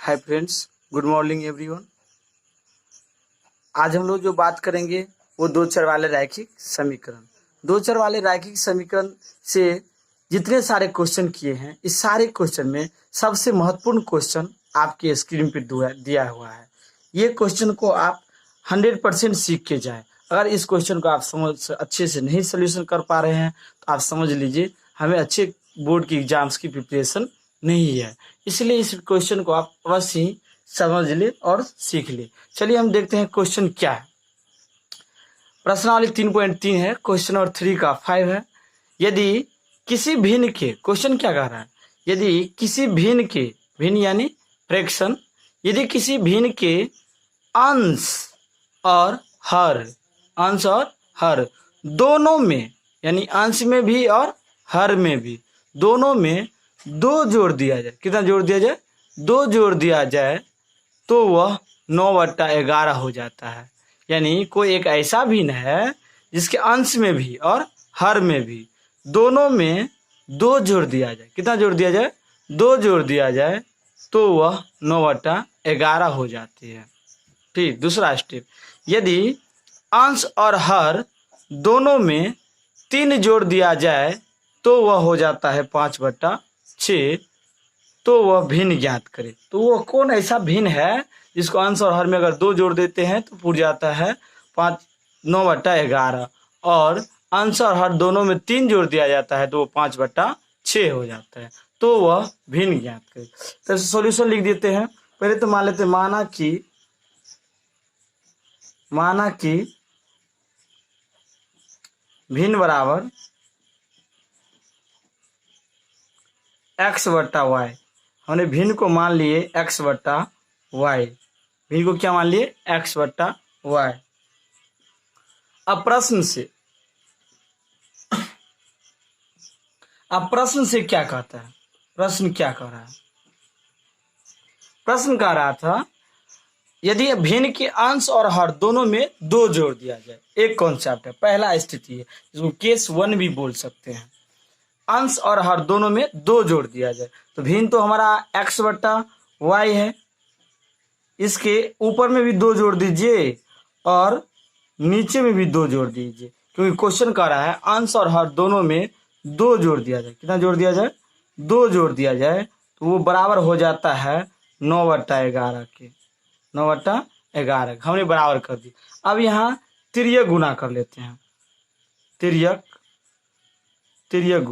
Hi friends, good morning everyone. आज हम लोग जो बात करेंगे वो दो चर वाले रैखिक समीकरण। दो चर वाले रैखिक समीकरण से जितने सारे क्वेश्चन किए हैं, इस सारे क्वेश्चन में सबसे महत्वपूर्ण क्वेश्चन आपके स्क्रीन पर दिया हुआ है। ये क्वेश्चन को आप 100% सीख के जाएं। अगर इस क्वेश्चन को आप अच्छे से नहीं सोल्यूशन कर पा रहे हैं तो आप समझ लीजिए हमें अच्छे बोर्ड की एग्जाम्स की प्रिपरेशन नहीं है। इसलिए इस क्वेश्चन को आप अवश्य ही समझ ले और सीख ले। चलिए हम देखते हैं क्वेश्चन क्या है। प्रश्नावली 3.3 है, क्वेश्चन नंबर 3 का 5 है। यदि किसी भिन्न के, क्वेश्चन क्या कह रहा है, यदि किसी भिन्न के, भिन्न यानी फ्रैक्शन, यदि किसी भिन्न के अंश और हर, अंश और हर दोनों में, यानी अंश में भी और हर में भी, दोनों में दो जोड़ दिया जाए। कितना जोड़ दिया जाए? दो जोड़ दिया जाए तो वह 9/11 हो जाता है। यानी कोई एक ऐसा भिन्न है जिसके अंश में भी और हर में भी दोनों में दो जोड़ दिया जाए। कितना जोड़ दिया जाए? दो जोड़ दिया जाए तो वह 9/11 हो जाती है। ठीक, दूसरा स्टेप, यदि अंश और हर दोनों में 3 जोड़ दिया जाए तो वह हो जाता है 5/6। तो वह भिन्न ज्ञात करे। तो वह कौन ऐसा भिन्न है जिसको अंश और हर में अगर 2 जोड़ देते हैं तो पूछ जाता है 9/11, और अंश और हर दोनों में 3 जोड़ दिया जाता है तो वो 5/6 हो जाता है। तो वह भिन्न ज्ञात करे। तो सॉल्यूशन लिख देते हैं। पहले तो मान लेते हैं, माना कि भिन्न बराबर x/y। हमने भिन्न को मान लिए x/y। भिन्न को क्या मान लिए? x/y। अब प्रश्न से क्या कहता है? प्रश्न क्या कह रहा है? प्रश्न कह रहा था यदि भिन्न के अंश और हर दोनों में दो जोड़ दिया जाए। एक कॉन्सेप्ट है, पहला स्थिति है, जिसको केस 1 भी बोल सकते हैं। अंश और हर दोनों में दो जोड़ दिया जाए तो भिन्न तो हमारा x/y है, इसके ऊपर में भी दो जोड़ दीजिए और नीचे में भी दो जोड़ दीजिए, क्योंकि क्वेश्चन कह रहा है अंश और हर दोनों में दो जोड़ दिया जाए। कितना जोड़ दिया जाए? दो जोड़ दिया जाए तो वो बराबर हो जाता है 9/11 के। 9/11 हमने बराबर कर दी। अब यहाँ तिर्यक गुना कर लेते हैं। तिर्यक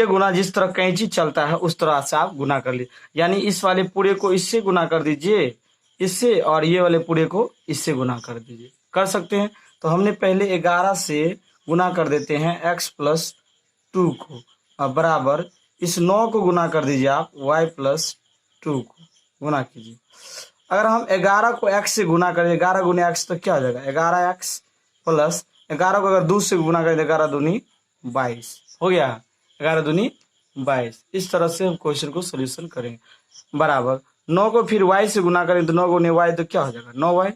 गुना जिस तरह कैंची चलता है उस तरह से आप गुना कर लीजिए। यानी इस वाले पूरे को इससे गुना कर दीजिए, इससे, और ये वाले पूरे को इससे गुना कर दीजिए। कर सकते हैं। तो हमने पहले 11 से गुना कर देते हैं x+2 को, और बराबर इस 9 को गुना कर दीजिए आप y+2 को गुना कीजिए। अगर हम 11 को x से गुना करें, 11 गुने x तो क्या हो जाएगा? 11x प्लस 11 को अगर 2 से गुना करें, 11 दूनी 22 हो गया। 11 दूनी 22। इस तरह से हम क्वेश्चन को सोल्यूशन करेंगे। बराबर 9 को फिर y से गुना करें तो 9 गुने y तो क्या हो जाएगा? 9y,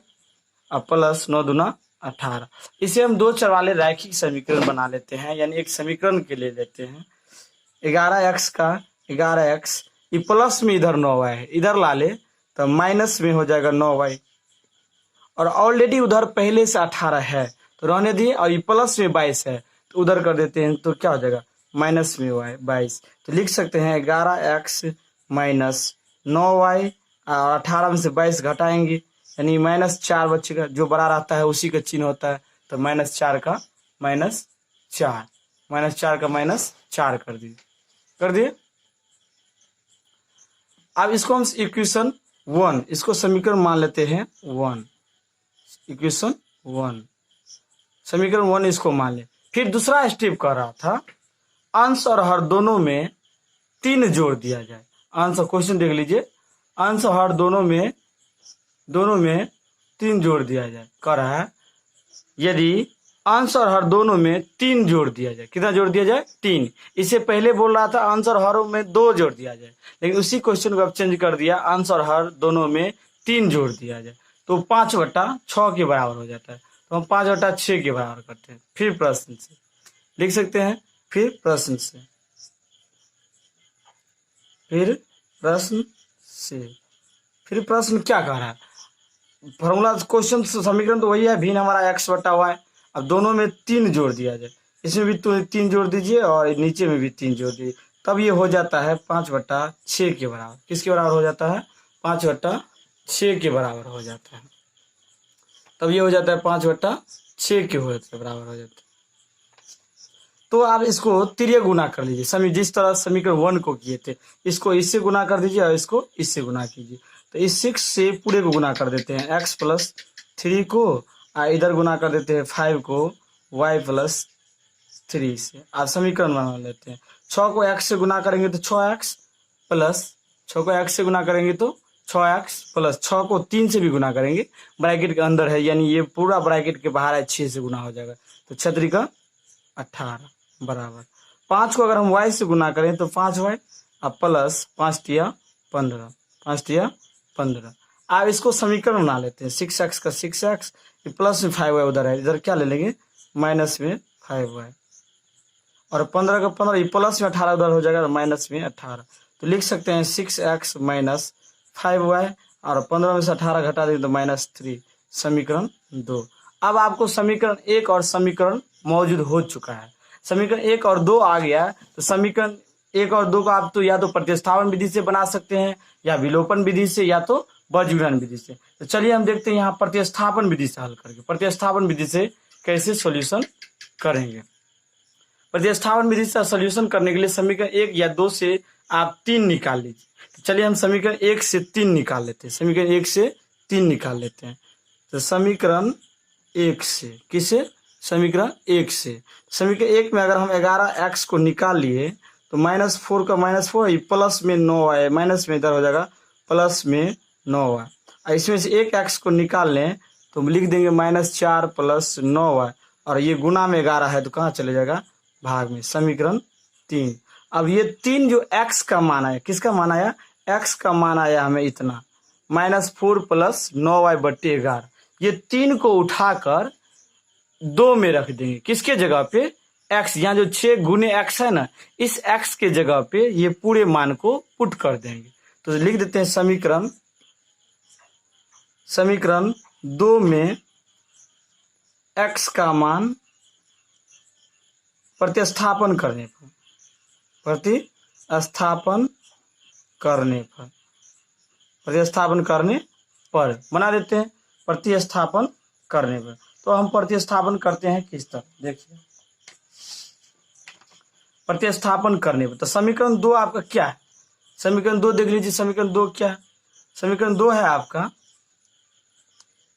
अब प्लस 9 दूना 18। इसे हम दो चर वाले रैखिक समीकरण बना लेते हैं, यानी एक समीकरण के ले लेते हैं। 11x का 11x, ये प्लस में इधर 9y है, इधर ला ले तो माइनस में हो जाएगा 9y, और ऑलरेडी उधर पहले से 18 है तो रहने दिए, और ये प्लस में 22 है तो उधर कर देते हैं तो क्या हो जाएगा? माइनस में y 22। तो लिख सकते हैं 11x माइनस 9y, और 18 में से 22 घटाएंगे यानी -4 बचेगा। जो बड़ा रहता है उसी का चिन्ह होता है, तो -4 का -4, -4 का -4 कर दिए। अब इसको हम इक्वेशन 1, इसको समीकरण मान लेते हैं 1, इक्वेशन 1, समीकरण 1 इसको मान ले। फिर दूसरा स्टेप कर रहा था अंश और हर दोनों में 3 जोड़ दिया जाए। आंसर क्वेश्चन देख लीजिए, अंश और हर दोनों में 3 जोड़ दिया जाए। कह रहा है यदि अंश और हर दोनों में 3 जोड़ दिया जाए। कितना जोड़ दिया जाए? 3। इससे पहले बोल रहा था अंश और हर में 2 जोड़ दिया जाए, लेकिन उसी क्वेश्चन को अब चेंज कर दिया, अंश और हर दोनों में 3 जोड़ दिया जाए तो 5/6 के बराबर हो जाता है। तो हम 5/6 के बराबर करते हैं। फिर प्रश्न से लिख सकते हैं, फिर प्रश्न से। फिर प्रश्न क्या कह रहा है, फॉर्मूला क्वेश्चन समीकरण तो वही है, भिन्न हमारा x बटा वाई। अब दोनों में 3 जोड़ दिया जाए, इसमें भी तो 3 जोड़ दीजिए और नीचे में भी 3 जोड़ दीजिए, तब ये हो जाता है 5/6 के बराबर। किसके बराबर हो जाता है? 5/6 के बराबर हो जाता है। तब ये हो जाता है 5/6 के बराबर हो जाता है। तो आप इसको तिर्यक गुना कर लीजिए, जिस तरह समीकरण 1 को किए थे, इसको इससे गुना कर दीजिए और इसको इससे गुना कीजिए। तो इस 6 से पूरे को गुना कर देते हैं, x+3 को, और इधर गुना कर देते हैं 5 को y+3 से। आप समीकरण बना लेते हैं। 6 को x से गुना करेंगे तो 6x प्लस 6 को x से गुना करेंगे तो 6x प्लस 6 को 3 से भी गुना करेंगे, ब्रैकेट के अंदर है, यानी ये पूरा ब्रैकेट के बाहर है, 6 से गुना हो जाएगा, तो 6 का 18 बराबर 5 को अगर हम y से गुना करें तो 5y और प्लस 5 तिया 15, 5 तिया 15। आप इसको समीकरण बना लेते हैं, 6x का 6x प्लस में 5y उधर है, इधर क्या ले लेंगे? माइनस में 5y, और 15 का 15, ये प्लस में 18 उधर हो जाएगा, माइनस में 18। तो लिख सकते हैं 6x माइनस 5y, और 15 में से 18 घटा देंगे तो -3, समीकरण 2। अब आपको समीकरण 1 और समीकरण मौजूद हो चुका है, समीकरण 1 और 2 आ गया, तो समीकरण 1 और 2 को आप तो या तो प्रतिस्थापन विधि से बना सकते हैं, या विलोपन विधि से, या तो बज्रघूर्ण विधि से। तो चलिए हम देखते हैं यहाँ प्रतिस्थापन विधि से हल करके, प्रतिस्थापन विधि से कैसे सॉल्यूशन करेंगे। प्रतिस्थापन विधि से सॉल्यूशन करने के लिए समीकरण 1 या 2 से आप 3 निकाल लीजिए। तो चलिए हम समीकरण 1 से 3 निकाल लेते हैं, समीकरण 1 से 3 निकाल लेते हैं। तो समीकरण 1 से, किसे? समीकरण 1 से, समीकरण 1 में अगर हम 11x को निकाल लिए तो -4 का -4, प्लस में 9 आए, माइनस में इधर हो जाएगा प्लस में 9 आए। इसमें से 1x को निकाल लें तो हम लिख देंगे -4 प्लस 9 आए, और ये गुना में 11 है तो कहाँ चले जाएगा? भाग में, समीकरण 3। अब ये 3 जो x का मान आया, किसका मान आया? x का मान आया हमें इतना, -4 प्लस 9y बट्टे 11। ये 3 को उठाकर 2 में रख देंगे, किसके जगह पे? x, यहाँ जो 6 गुने x है ना, इस x के जगह पे ये पूरे मान को पुट कर देंगे। तो लिख देते हैं समीकरण 2 में x का मान प्रतिस्थापन करने पर बना देते हैं, प्रतिस्थापन करने पर। तो हम प्रतिस्थापन करते हैं किस तरह, देखिए प्रतिस्थापन करने पर। तो समीकरण 2 आपका क्या है? समीकरण 2 देख लीजिए, समीकरण 2 क्या है? समीकरण 2 है आपका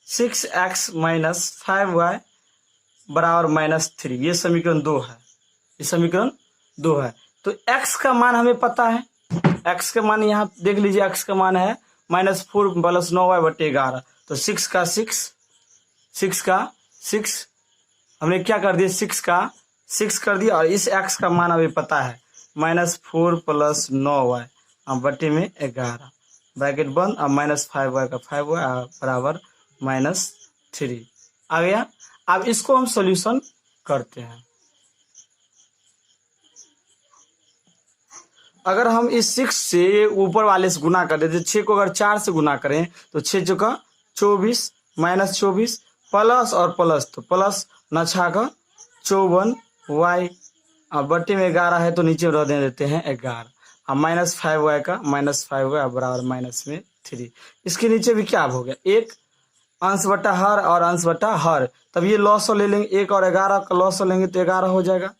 6x माइनस 5y बराबर -3, ये समीकरण 2 है, ये समीकरण 2 है। तो x का मान हमें पता है, x का मान यहाँ देख लीजिए, x का मान है -4 प्लस 9y बटे 11। तो 6 का 6 हमने क्या कर दिया? 6 का 6 कर दिया, और इस x का मान हमें पता है -4 प्लस 9y बटे में 11, ब्रैकेट बंद, और -5y का 5y बराबर -3 आ गया। अब इसको हम सॉल्यूशन करते हैं। अगर हम इस 6 से ऊपर वाले से गुना कर देते, 6 को अगर 4 से गुना करें तो 6 चौका 24, -24 प्लस और प्लस, तो प्लस न छा का 54y, अब बट्टे में 11 है तो नीचे रह देते हैं 11, अब -5y का -5y बराबर -3। इसके नीचे भी क्या हो गया? एक अंश बटा हर और अंश बटा हर, तब ये लॉस ले लेंगे, 1 और 11 का लॉस लेंगे तो 11 हो जाएगा।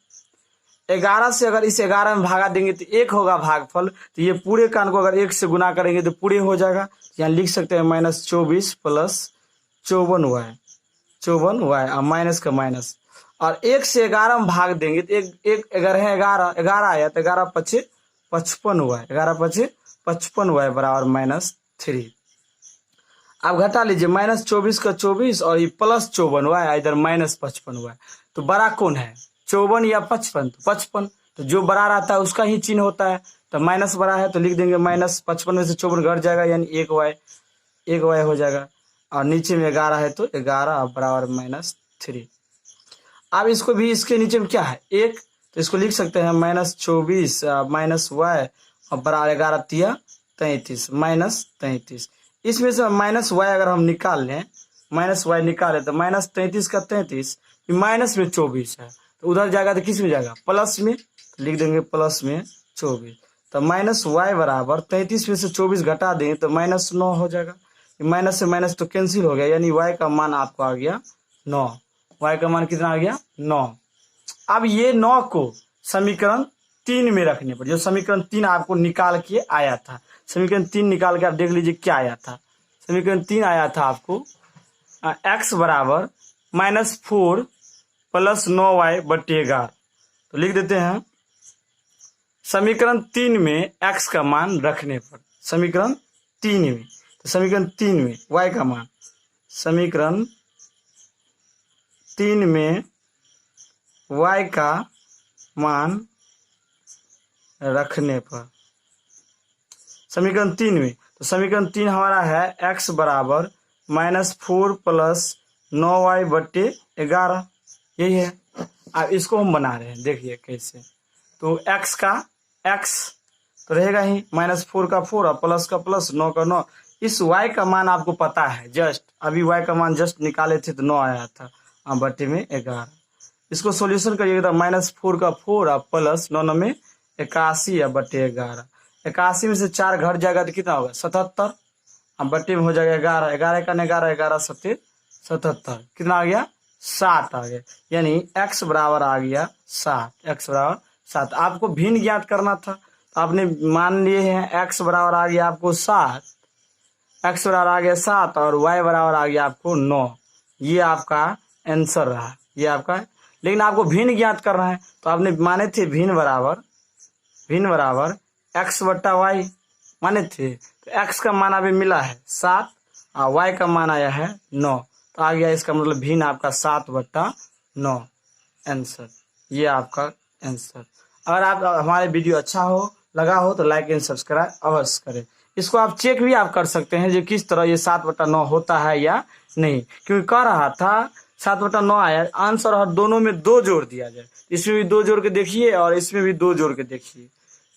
11 से अगर इस 11 में भागा देंगे तो 1 होगा भागफल, तो ये पूरे कान को अगर 1 से गुना करेंगे तो पूरे हो जाएगा। यहाँ लिख सकते हैं -24 प्लस 54y और माइनस का माइनस, और 1 से 11 में भाग देंगे तो एक अगर है 11 आया तो 11 पचे 55y, 11 पचे 55y बराबर -3। आप घटा लीजिए, -24 का 24 और ये प्लस 54y, इधर -55y, तो बड़ा कौन है? 54 या 55? तो 55, तो जो बड़ा रहता है उसका ही चिन्ह होता है, तो माइनस बड़ा है तो लिख देंगे -55 में से 54 घट जाएगा, यानी 1y हो जाएगा, और नीचे में 11 है तो 11 बराबर -3। अब इसको भी, इसके नीचे में क्या है? 1, तो इसको लिख सकते हैं -24 -y और बराबर 11 तिया 33 माइनस 33। इसमें से माइनस वाई अगर हम निकाल लें, माइनस वाई निकाले तो माइनस 33 का 33 माइनस में 24 है, तो उधर जाएगा तो किस में जाएगा, प्लस में, तो लिख देंगे प्लस में 24। तो माइनस वाई बराबर 33 में से 24 घटा देंगे तो माइनस 9 हो जाएगा। माइनस से माइनस तो कैंसिल हो गया, यानी वाई का मान आपको आ गया 9। वाई का मान कितना आ गया, 9। अब ये 9 को समीकरण 3 में रखने पर, जो समीकरण 3 आपको निकाल के आया था, समीकरण 3 निकाल के आप देख लीजिए क्या आया था। समीकरण 3 आया था आपको x बराबर -4 प्लस 9y बटे 11। तो लिख देते हैं समीकरण 3 में x का मान रखने पर, समीकरण 3 में, तो समीकरण 3 में y का मान, समीकरण 3 में y का मान रखने पर, समीकरण 3 में, तो समीकरण 3 हमारा है x बराबर -4 प्लस 9y बटे 11, यही है। अब इसको हम बना रहे हैं, देखिए कैसे। तो x का x तो रहेगा ही, -4 का 4 और प्लस का प्लस, 9 का 9। इस y का मान आपको पता है, जस्ट अभी y का मान जस्ट निकाले थे तो 9 आया था, बटे में 11। इसको सॉल्यूशन करिएगा तो -4 का 4 और प्लस 9 में 81 या बटे 11। 81 में से 4 घट जाएगा तो कितना होगा, 77, अब बटे में हो जाएगा 11, 11 का 11, 11 सत्ते 77, कितना आ गया, 7 आ गया। यानी x बराबर आ गया 7, x बराबर 7। आपको भिन्न ज्ञात करना था, तो आपने मान लिए हैं x बराबर आ गया आपको 7, x बराबर आ गया 7 और y बराबर आ गया आपको 9। ये आपका आंसर रहा, ये आपका। लेकिन आपको भिन्न ज्ञात करना है, तो आपने माने थे भिन्न बराबर x बट्टा y माने थे, तो x का मान अभी मिला है 7 और y का मान आया है 9, तो आ गया इसका मतलब भिन्न आपका 7/9 आंसर। ये आपका आंसर। अगर आप हमारे वीडियो अच्छा लगा हो तो लाइक एंड सब्सक्राइब अवश्य करें। इसको आप चेक भी आप कर सकते हैं जो किस तरह ये 7/9 होता है या नहीं, क्योंकि कह रहा था 7/9 आया आंसर और दोनों में 2 जोड़ दिया जाए, इसमें भी 2 जोड़ के देखिए और इसमें भी 2 जोड़ के देखिए,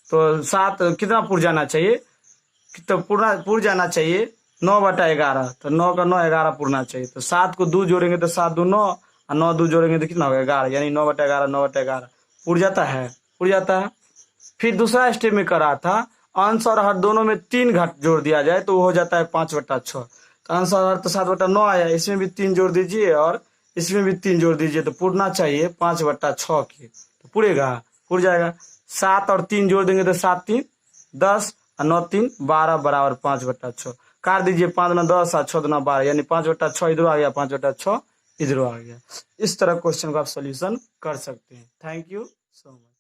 तो 7 कितना पुर जाना चाहिए, तो पुर जाना चाहिए 9/11, तो 9 का 9 11 पुरना चाहिए। तो 7 को 2 जोड़ेंगे तो 7 2 9 और 9 2 जोड़ेंगे तो कितना होगा 11, यानी 9/11 9/11 पुर जाता है। फिर दूसरा स्टेप में करा था अंश और हर दोनों में 3 घट जोड़ दिया जाए तो वो हो जाता है 5/6। तो अंश और हर तो 7/9 आया, इसमें भी 3 जोड़ दीजिए और इसमें भी 3 जोड़ दीजिए, तो पुरना चाहिए 5/6 के, तो पुर जाएगा। 7 और 3 जोड़ देंगे तो 7 3 10 और 9 3 12 बराबर 5/6। काट दीजिए, 5 9 10 और 6 2 12, यानी 5/6 इधर आ गया, 5/6 इधर आ गया। इस तरह क्वेश्चन को आप सोल्यूशन कर सकते हैं। Thank you so much.